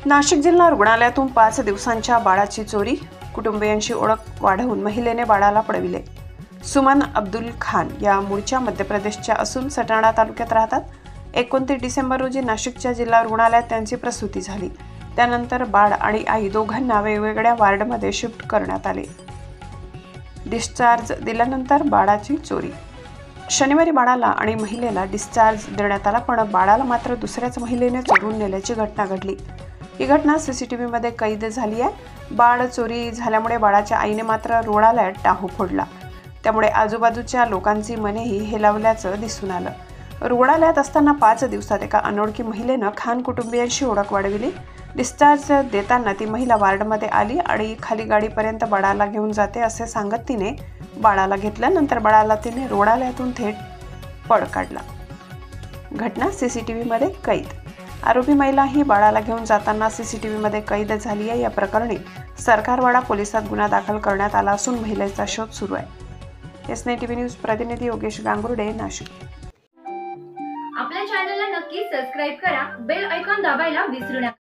नाशिक जिल्हा रुग्णालयातून 5 दिवसांच्या बाळाची चोरी, कुटुंबियांची ओळख वाढवून महिलेने बाळाला पळविले। सुमन अब्दुल खान या मूळच्या मध्य प्रदेशच्या असून सटाणा तालुक्यात राहतात। 29 डिसेंबर रोजी नाशिकच्या जिल्हा रुग्णालयात त्यांची प्रसूती झाली। त्यानंतर बाळ आणि आई दोघांना वेगवेगळ्या वार्डमध्ये शिफ्ट करण्यात आले। डिस्चार्ज दिल्यानंतर बाळाची चोरी। शनिवारी बाळाला आणि महिलेला डिस्चार्ज देण्यात आला, पण बाळाला मात्र दुसऱ्याच महिलेने चोरून नेल्याची घटना घडली। ही घटना सीसीटीव्ही मध्ये कैद झाली आहे। बाळ चोरी झाल्यामुळे बाळाच्या आईने मात्र रुग्णालयात टाहू फोडला। त्यामुळे आजूबाजूच्या लोकांची मनेही हेलावल्याचं दिसून आलं। रुग्णालयात असताना 5 दिवसात एका अनोळखी महिलेनं खान कुटुंबियांशी ओळख वाढविली। डिस्चार्ज देताना ती महिला वार्डमध्ये आली आणि खाली गाडीपर्यंत बाळाला घेऊन जाते असे सांगत तिने बाळाला घेतलं। नंतर बाळाला तिने रुग्णालयातून थेट पळ काढला। घटना सीसीटीव्ही मध्ये कैद। आरोपी महिला ही बाळाला घेऊन जाताना सीसीटीव्ही मध्ये कैद झाली आहे। या प्रकरणी सरकारवाडा पोलिसात गुन्हा दाखल करण्यात आला असून महिलेचा शोध सुरू आहे। एसने टीव्ही न्यूज प्रतिनिधी योगेश गांगुर्डे, नाशिक। आपल्या चॅनलला नक्की सबस्क्राइब करा, बेल आयकॉन दाबायला विसरू नका।